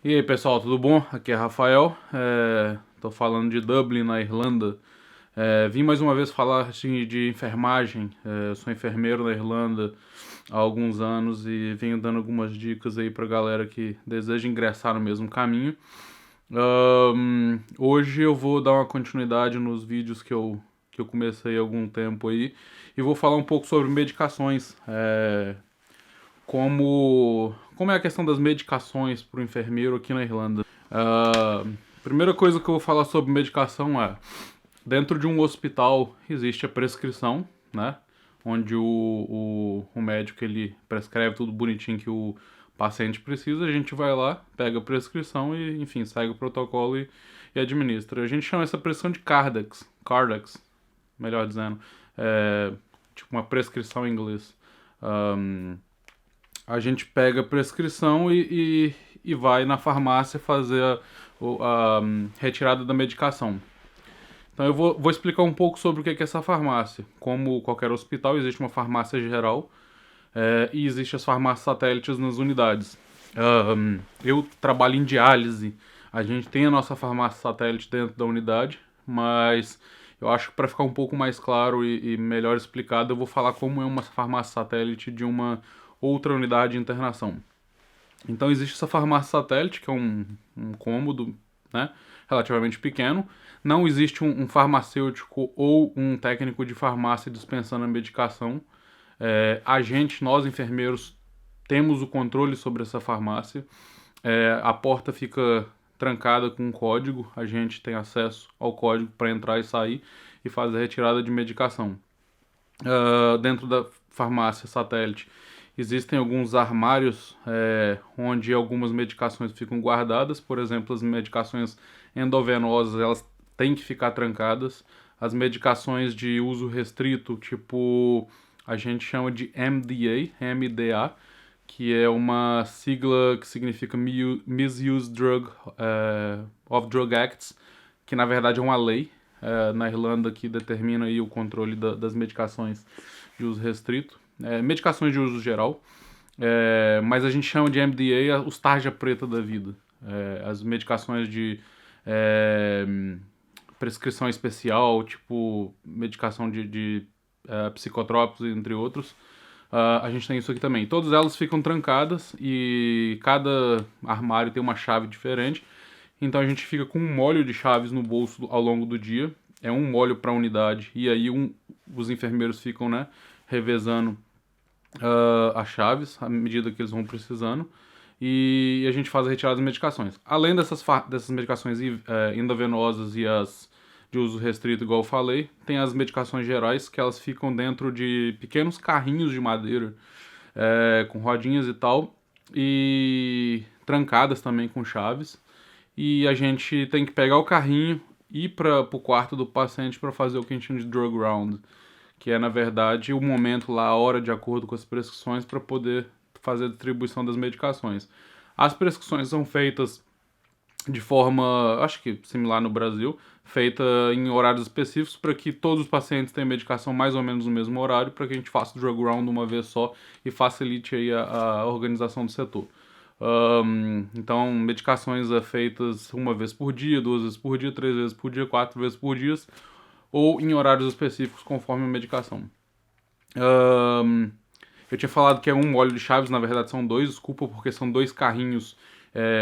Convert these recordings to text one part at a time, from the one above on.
E aí pessoal, tudo bom? Aqui é Rafael, tô falando de Dublin, na Irlanda. Vim mais uma vez falar assim, de enfermagem. Eu sou enfermeiro na Irlanda há alguns anos e venho dando algumas dicas aí pra galera que deseja ingressar no mesmo caminho. Hoje eu vou dar uma continuidade nos vídeos que eu comecei há algum tempo aí e vou falar um pouco sobre medicações. Como é a questão das medicações para o enfermeiro aqui na Irlanda? Primeira coisa que eu vou falar sobre medicação é, dentro de um hospital existe a prescrição, né? Onde o médico ele prescreve tudo bonitinho que o paciente precisa, a gente vai lá, pega a prescrição e, enfim, segue o protocolo e administra. A gente chama essa prescrição de Cardex, melhor dizendo, tipo uma prescrição em inglês. A gente pega a prescrição e vai na farmácia fazer a retirada da medicação. Então eu vou explicar um pouco sobre o que é essa farmácia. Como qualquer hospital, existe uma farmácia geral e existem as farmácias satélites nas unidades. Eu trabalho em diálise, a gente tem a nossa farmácia satélite dentro da unidade, mas eu acho que para ficar um pouco mais claro e melhor explicado, eu vou falar como é uma farmácia satélite de uma outra unidade de internação. Então existe essa farmácia satélite, que é um cômodo, né, relativamente pequeno. Não existe um farmacêutico ou um técnico de farmácia dispensando a medicação. Nós enfermeiros, temos o controle sobre essa farmácia. A porta fica trancada com um código, a gente tem acesso ao código para entrar e sair e fazer a retirada de medicação. Dentro da farmácia satélite existem alguns armários onde algumas medicações ficam guardadas, por exemplo, as medicações endovenosas elas têm que ficar trancadas, as medicações de uso restrito, tipo a gente chama de MDA, que é uma sigla que significa Misuse of Drug Acts, que na verdade é uma lei na Irlanda que determina aí o controle das medicações de uso restrito, medicações de uso geral, mas a gente chama de MDA os tarja preta da vida, as medicações de prescrição especial, tipo medicação de psicotrópicos, entre outros. A gente tem isso aqui também. Todas elas ficam trancadas e cada armário tem uma chave diferente. Então a gente fica com um molho de chaves no bolso ao longo do dia. É um molho para unidade. E aí os enfermeiros ficam, né, revezando as chaves à medida que eles vão precisando. E a gente faz a retirada das medicações. Além dessas medicações endovenosas e as de uso restrito, igual eu falei, tem as medicações gerais que elas ficam dentro de pequenos carrinhos de madeira com rodinhas e tal, e trancadas também com chaves. E a gente tem que pegar o carrinho e ir para o quarto do paciente para fazer o que a gente chama de drug round, que é na verdade o momento lá, a hora de acordo com as prescrições para poder fazer a distribuição das medicações. As prescrições são feitas de forma, acho que similar no Brasil, feita em horários específicos para que todos os pacientes tenham medicação mais ou menos no mesmo horário, para que a gente faça o drug round uma vez só e facilite aí a organização do setor. Então, medicações feitas uma vez por dia, 2 vezes por dia, 3 vezes por dia, 4 vezes por dia, ou em horários específicos conforme a medicação. Eu tinha falado que é um molho de chaves, na verdade são dois, desculpa, porque são dois carrinhos.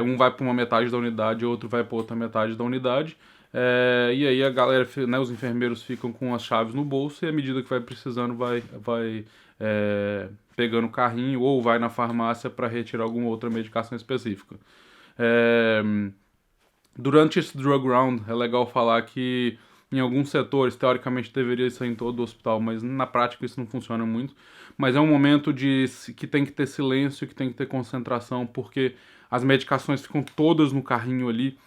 Um vai para uma metade da unidade, outro vai para outra metade da unidade. E aí a galera, né, os enfermeiros ficam com as chaves no bolso e à medida que vai precisando vai pegando o carrinho ou vai na farmácia para retirar alguma outra medicação específica. Durante esse drug round é legal falar que em alguns setores, teoricamente deveria ser em todo o hospital, mas na prática isso não funciona muito. Mas é um momento que tem que ter silêncio, que tem que ter concentração, porque as medicações ficam todas no carrinho ali,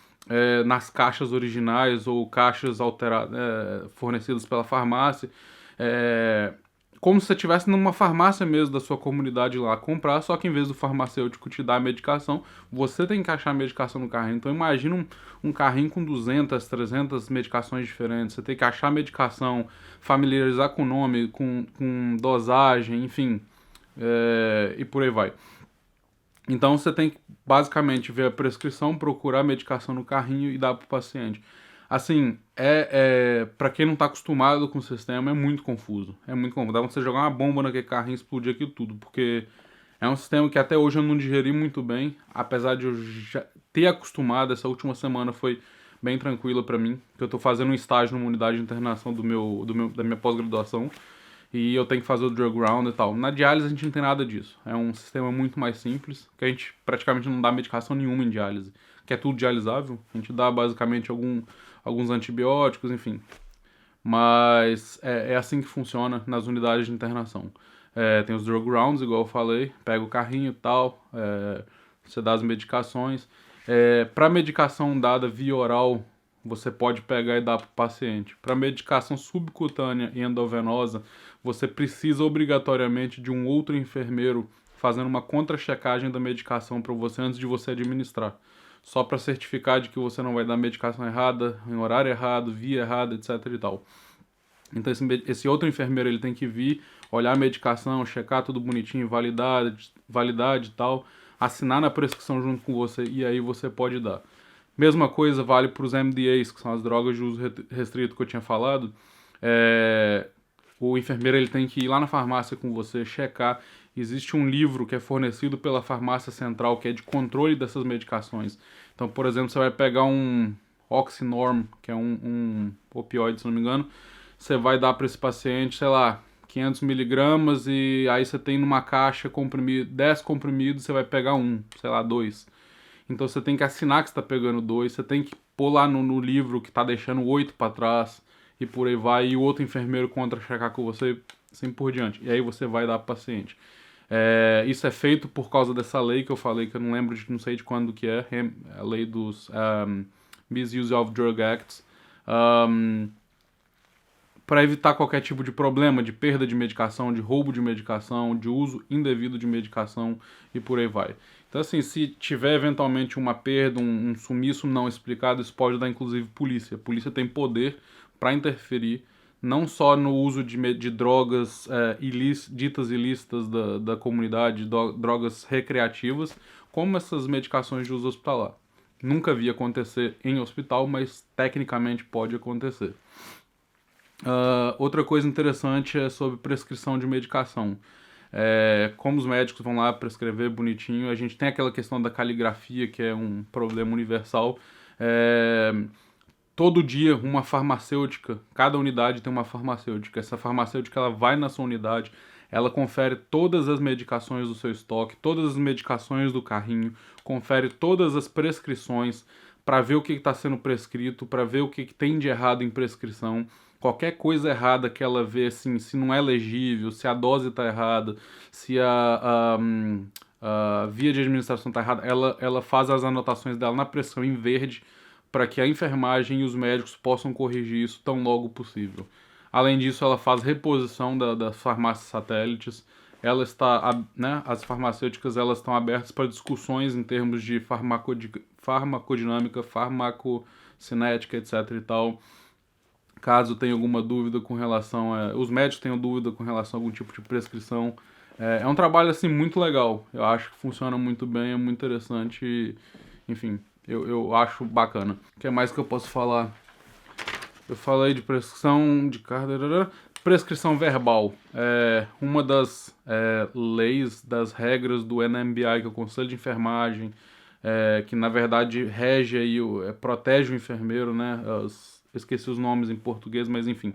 nas caixas originais ou caixas fornecidas pela farmácia. Como se você estivesse numa farmácia mesmo da sua comunidade lá comprar, só que em vez do farmacêutico te dar a medicação, você tem que achar a medicação no carrinho. Então imagina um carrinho com 200, 300 medicações diferentes, você tem que achar a medicação, familiarizar com o nome, com dosagem, enfim, e por aí vai. Então você tem que basicamente ver a prescrição, procurar a medicação no carrinho e dar para o paciente. Assim, para quem não está acostumado com o sistema, é muito confuso. É muito confuso. Dá pra você jogar uma bomba naquele carrinho e explodir aquilo tudo, porque é um sistema que até hoje eu não digeri muito bem, apesar de eu já ter acostumado. Essa última semana foi bem tranquila para mim, que eu estou fazendo um estágio numa unidade de internação da minha pós-graduação e eu tenho que fazer o drug round e tal. Na diálise a gente não tem nada disso. É um sistema muito mais simples, que a gente praticamente não dá medicação nenhuma em diálise, que é tudo dialisável. A gente dá basicamente alguns antibióticos, enfim. Mas é assim que funciona nas unidades de internação. Tem os drug rounds, igual eu falei, pega o carrinho e tal, você dá as medicações. Para medicação dada via oral, você pode pegar e dar para o paciente. Para medicação subcutânea e endovenosa, você precisa obrigatoriamente de um outro enfermeiro fazendo uma contra-checagem da medicação para você antes de você administrar. Só para certificar de que você não vai dar medicação errada, em horário errado, via errada, etc e tal. Então esse outro enfermeiro ele tem que vir, olhar a medicação, checar tudo bonitinho, validade e tal, assinar na prescrição junto com você e aí você pode dar. Mesma coisa vale para os MDAs, que são as drogas de uso restrito que eu tinha falado. O enfermeiro ele tem que ir lá na farmácia com você, checar. Existe um livro que é fornecido pela farmácia central, que é de controle dessas medicações. Então, por exemplo, você vai pegar um Oxynorm, que é um opioide, se não me engano, você vai dar para esse paciente, sei lá, 500 miligramas e aí você tem numa caixa 10 comprimidos, você vai pegar sei lá, dois. Então você tem que assinar que você está pegando dois, você tem que pôr lá no livro que está deixando 8 para trás e por aí vai, e o outro enfermeiro contra-checar com você, assim por diante. E aí você vai dar para o paciente. Isso é feito por causa dessa lei que eu falei, que eu não sei de quando que é a lei dos Misuse of Drug Acts. Para evitar qualquer tipo de problema, de perda de medicação, de roubo de medicação, de uso indevido de medicação e por aí vai. Então, assim, se tiver eventualmente uma perda, um sumiço não explicado, isso pode dar inclusive polícia. A polícia tem poder para interferir não só no uso de drogas ditas ilícitas da comunidade, drogas recreativas, como essas medicações de uso hospitalar. Nunca vi acontecer em hospital, mas tecnicamente pode acontecer. Outra coisa interessante é sobre prescrição de medicação. Como os médicos vão lá prescrever bonitinho, a gente tem aquela questão da caligrafia, que é um problema universal. Todo dia uma farmacêutica, cada unidade tem uma farmacêutica. Essa farmacêutica ela vai na sua unidade, ela confere todas as medicações do seu estoque, todas as medicações do carrinho, confere todas as prescrições para ver o que está sendo prescrito, para ver o que tem de errado em prescrição. Qualquer coisa errada que ela vê, assim, se não é legível, se a dose está errada, se a via de administração está errada, ela faz as anotações dela na prescrição em verde para que a enfermagem e os médicos possam corrigir isso tão logo possível. Além disso, ela faz reposição das farmácias satélites. Ela está, né, as farmacêuticas elas estão abertas para discussões em termos de farmacodinâmica, farmacocinética, etc. e tal. Caso tenha alguma dúvida com relação os médicos tenham dúvida com relação a algum tipo de prescrição. É um trabalho assim muito legal. Eu acho que funciona muito bem, é muito interessante. Enfim, eu acho bacana. O que mais que eu posso falar? Eu falei de prescrição de carga. Prescrição verbal. Uma das leis, das regras do NMBI, que é o Conselho de Enfermagem, que na verdade rege aí, protege o enfermeiro, né? Esqueci os nomes em português, mas enfim.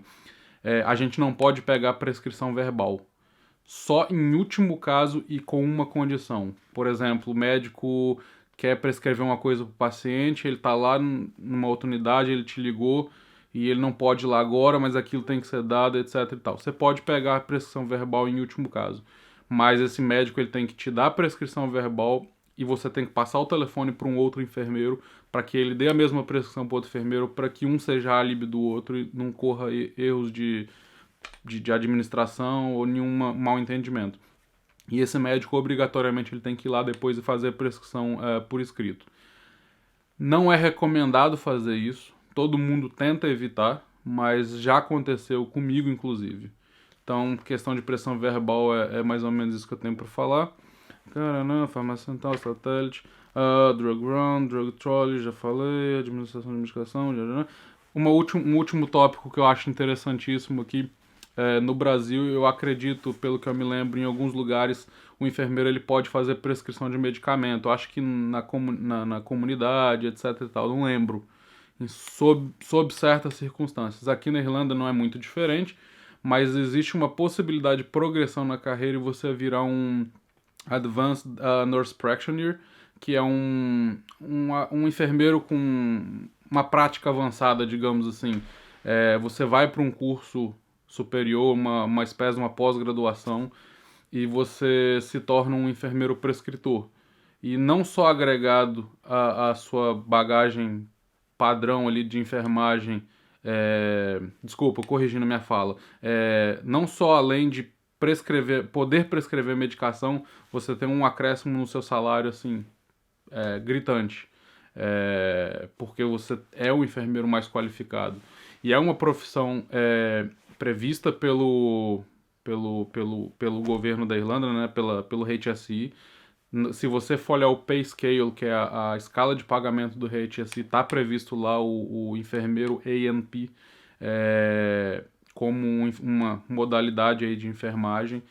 A gente não pode pegar prescrição verbal. Só em último caso e com uma condição. Por exemplo, o médico quer prescrever uma coisa para o paciente, ele está lá numa outra unidade, ele te ligou e ele não pode ir lá agora, mas aquilo tem que ser dado, etc e tal. Você pode pegar a prescrição verbal em último caso, mas esse médico ele tem que te dar a prescrição verbal e você tem que passar o telefone para um outro enfermeiro para que ele dê a mesma prescrição para outro enfermeiro, para que um seja álibi do outro e não corra erros de administração ou nenhum mal entendimento. E esse médico, obrigatoriamente, ele tem que ir lá depois e fazer a prescrição por escrito. Não é recomendado fazer isso, todo mundo tenta evitar, mas já aconteceu comigo, inclusive. Então, questão de pressão verbal é mais ou menos isso que eu tenho para falar. Caramba, farmácia central, satélite, drug run, drug trolley, já falei, administração de medicação, um último tópico que eu acho interessantíssimo aqui, no Brasil, eu acredito, pelo que eu me lembro, em alguns lugares o enfermeiro ele pode fazer prescrição de medicamento. Eu acho que na comunidade, etc e tal, não lembro. Sob certas circunstâncias. Aqui na Irlanda não é muito diferente, mas existe uma possibilidade de progressão na carreira e você virar um Advanced Nurse Practitioner, que é um enfermeiro com uma prática avançada, digamos assim. Você vai para um curso superior, uma espécie de uma pós-graduação, e você se torna um enfermeiro prescritor. E não só agregado à sua bagagem padrão ali de enfermagem, desculpa, corrigindo a minha fala, não só além de poder prescrever medicação, você tem um acréscimo no seu salário, assim, gritante. Porque você é o enfermeiro mais qualificado. E é uma profissão prevista pelo governo da Irlanda, né, pelo HSE. Se você for olhar o pay scale, que é a escala de pagamento do HSE, está previsto lá o enfermeiro ANP como uma modalidade aí de enfermagem.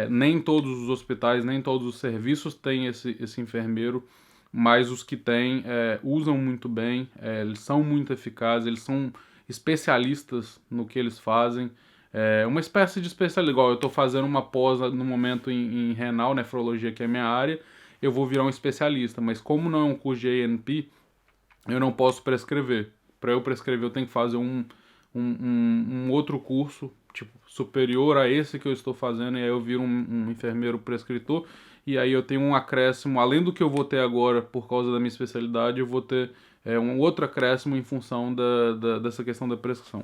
Nem todos os hospitais, nem todos os serviços têm esse enfermeiro, mas os que têm usam muito bem, eles são muito eficazes, eles são especialistas no que eles fazem. Uma espécie de especialista, igual eu estou fazendo uma pós no momento em renal, nefrologia, que é a minha área, eu vou virar um especialista, mas como não é um curso de ANP, eu não posso prescrever. Para eu prescrever, eu tenho que fazer um outro curso, tipo, superior a esse que eu estou fazendo, e aí eu viro um enfermeiro prescritor, e aí eu tenho um acréscimo, além do que eu vou ter agora por causa da minha especialidade, eu vou ter um outro acréscimo em função dessa questão da prescrição.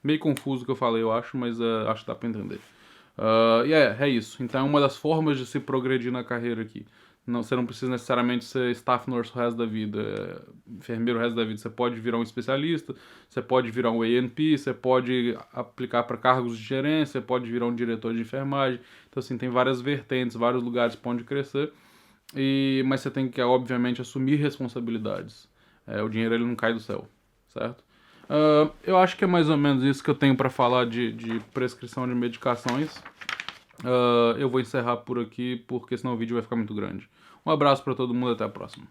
Meio confuso o que eu falei, eu acho, mas acho que dá pra entender. E é isso. Então é uma das formas de se progredir na carreira aqui. Não, você não precisa necessariamente ser staff nurse o resto da vida, enfermeiro o resto da vida. Você pode virar um especialista, você pode virar um ANP, você pode aplicar para cargos de gerência, você pode virar um diretor de enfermagem. Então, assim, tem várias vertentes, vários lugares para onde crescer. Mas você tem que, obviamente, assumir responsabilidades. O dinheiro ele não cai do céu, certo? Eu acho que é mais ou menos isso que eu tenho para falar de prescrição de medicações. Eu vou encerrar por aqui, porque senão o vídeo vai ficar muito grande. Um abraço para todo mundo, até a próxima.